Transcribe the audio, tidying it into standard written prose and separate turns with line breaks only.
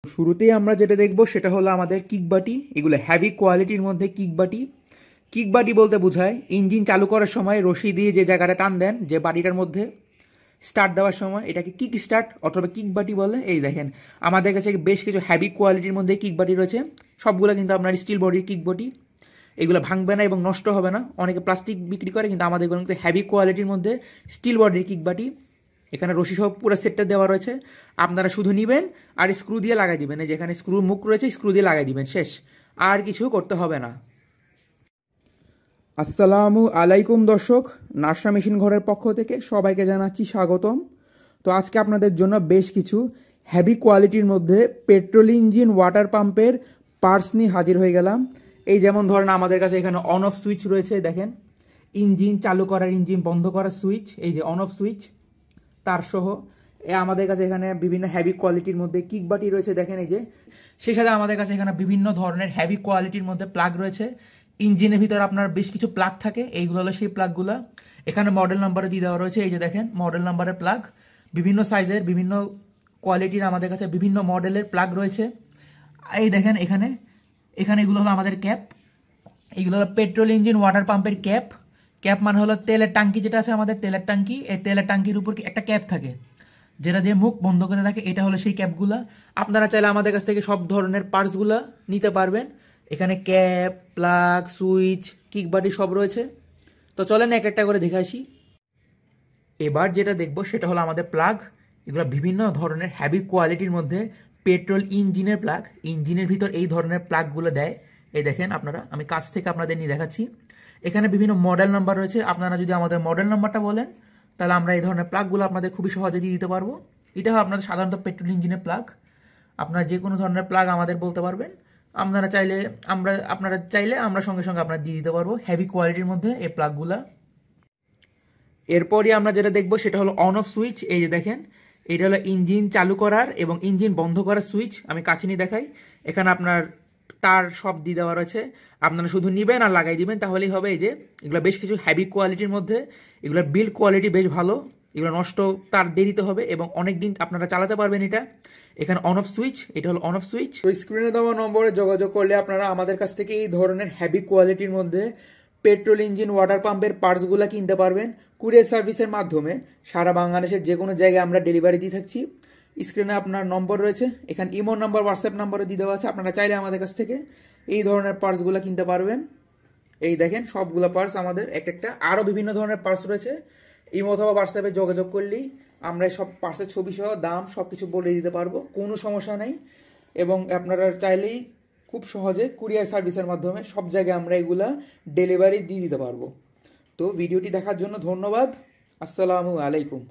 শুরুতেই আমরা যেটা দেখব সেটা হলো আমাদের কিকবাটি। এগুলো হেভি কোয়ালিটির মধ্যে কিকবাটি। কিকবাটি বলতে বোঝায় ইঞ্জিন চালু করার সময় রশি দিয়ে যে জায়গাটা টান দেন, যে বাটিটার মধ্যে স্টার্ট দেওয়ার সময়, এটাকে কিক স্টার্ট অথবা কিকবাটি বলে। এই দেখেন আমাদের কাছে বেশ কিছু হেভি কোয়ালিটির মধ্যে কিকবাটি রয়েছে। সবগুলো কিন্তু আপনার স্টিল বডির কিকবাটি। এগুলো ভাঙবে না এবং নষ্ট হবে না। অনেকে প্লাস্টিক বিক্রি করে, কিন্তু আমাদের এগুলো কিন্তু হেভি কোয়ালিটির মধ্যে স্টিল বডির কিকবাটি। এখানে রশি সহ পুরো সেটটা দেওয়া রয়েছে। আপনারা শুধু নেবেন আর স্ক্রু দিয়ে লাগাই দিবেন। এই যেখানে স্ক্রুর মুখ রয়েছে, স্ক্রু দিয়ে লাগাই দিবেন, শেষ। আর কিছু করতে হবে না। আসসালামু আলাইকুম দর্শক, নার্সা মেশিন ঘরের পক্ষ থেকে সবাইকে জানাচ্ছি স্বাগতম। তো আজকে আপনাদের জন্য বেশ কিছু হেভি কোয়ালিটির মধ্যে পেট্রোল ইঞ্জিন ওয়াটার পাম্পের পার্টস নিয়ে হাজির হয়ে গেলাম। এই যেমন ধরেন আমাদের কাছে এখানে অন অফ সুইচ রয়েছে, দেখেন ইঞ্জিন চালু করার, ইঞ্জিন বন্ধ করার সুইচ, এই যে অন অফ সুইচ তার সহ। আমাদের কাছে এখানে বিভিন্ন হেভি কোয়ালিটির মধ্যে কিকবাটি রয়েছে, দেখেন এই যে। সেই সাথে আমাদের কাছে এখানে বিভিন্ন ধরনের হেভি কোয়ালিটির মধ্যে প্লাগ রয়েছে। ইঞ্জিনের ভিতরে আপনার বেশ কিছু প্লাগ থাকে, এইগুলো হলো সেই প্লাগগুলো। এখানে মডেল নাম্বারে দিয়ে দেওয়া রয়েছে, এই যে দেখেন মডেল নাম্বারের প্লাগ। বিভিন্ন সাইজের, বিভিন্ন কোয়ালিটির আমাদের কাছে বিভিন্ন মডেলের প্লাগ রয়েছে। এই দেখেন এখানে এখানে এগুলো হলো আমাদের ক্যাপ। এইগুলো হলো পেট্রোল ইঞ্জিন ওয়াটার পাম্পের ক্যাপ। ক্যাপ মানে হলো তেলের ট্যাঙ্কি, যেটা আছে আমাদের তেলের ট্যাঙ্কি, এই তেলের ট্যাঙ্কির উপর একটা ক্যাপ থাকে যেটা দিয়ে মুখ বন্ধ করে রাখে, এটা হলো সেই ক্যাপগুলা। আপনারা চাইলে আমাদের কাছ থেকে সব ধরনের পার্টসগুলো নিতে পারবেন। এখানে ক্যাপ, প্লাগ, সুইচ, কিকবাটি সব রয়েছে। তো চলেন এক একটা করে দেখে আসি। এবার যেটা দেখবো সেটা হলো আমাদের প্লাগ। এগুলো বিভিন্ন ধরনের হেভি কোয়ালিটির মধ্যে পেট্রোল ইঞ্জিনের প্লাগ। ইঞ্জিনের ভিতর এই ধরনের প্লাগগুলো দেয়। এই দেখেন আপনারা, আমি কাছ থেকে আপনাদের নিয়ে দেখাচ্ছি। এখানে বিভিন্ন মডেল নাম্বার রয়েছে। আপনারা যদি আমাদের মডেল নাম্বারটা বলেন, তাহলে আমরা এই ধরনের প্লাগগুলো আপনাদের খুবই সহজে দিয়ে দিতে পারবো। এটা হয় আপনাদের সাধারণত পেট্রোল ইঞ্জিনের প্লাগ। আপনারা যে কোনো ধরনের প্লাগ আমাদের বলতে পারবেন। আপনারা চাইলে আমরা সঙ্গে সঙ্গে আপনার দিয়ে দিতে পারবো হেভি কোয়ালিটির মধ্যে এই প্লাগগুলা। এরপরই আমরা যেটা দেখবো সেটা হলো অন অফ সুইচ। এই যে দেখেন, এটা হলো ইঞ্জিন চালু করার এবং ইঞ্জিন বন্ধ করার সুইচ। আমি কাছে নিয়ে দেখাই। এখানে আপনার তার সব দিয়ে দেওয়া রয়েছে, আপনারা শুধু নেবেন আর লাগাই দিবেন, তাহলেই হবে। এই যে এগুলো বেশ কিছু হেভি কোয়ালিটির মধ্যে, এগুলোর বিল্ড কোয়ালিটি বেশ ভালো। এগুলো নষ্ট তার দেরিতে হবে এবং অনেক দিন আপনারা চালাতে পারবেন এটা। এখানে অন অফ সুইচ, এটা হলো অন অফ সুইচ। তো স্ক্রিনে দেওয়া নম্বরে যোগাযোগ করলে আপনারা আমাদের কাছ থেকে এই ধরনের হেভি কোয়ালিটির মধ্যে পেট্রোল ইঞ্জিন ওয়াটার পাম্পের পার্টসগুলো কিনতে পারবেন কুরিয়ার সার্ভিসের মাধ্যমে। সারা বাংলাদেশের যে কোনো জায়গায় আমরা ডেলিভারি দিয়ে থাকছি। স্ক্রিনে আপনার নম্বর রয়েছে, এখানে ইমো নাম্বার, হোয়াটসঅ্যাপ নাম্বারও দিয়ে দেওয়া আছে। আপনারা চাইলে আমাদের কাছ থেকে এই ধরনের পার্টসগুলো কিনতে পারবেন। এই দেখেন সবগুলো পার্টস আমাদের একটা। আরও বিভিন্ন ধরনের পার্টস রয়েছে। ইমো অথবা হোয়াটসঅ্যাপে যোগাযোগ করলেই আমরা সব পার্টসের ছবি সহ দাম সব কিছু বলে দিতে পারবো, কোনো সমস্যা নেই। এবং আপনারা চাইলেই খুব সহজে কুরিয়ার সার্ভিসের মাধ্যমে সব জায়গায় আমরা এগুলা ডেলিভারি দিয়ে দিতে পারবো। তো ভিডিওটি দেখার জন্য ধন্যবাদ। আসসালামু আলাইকুম।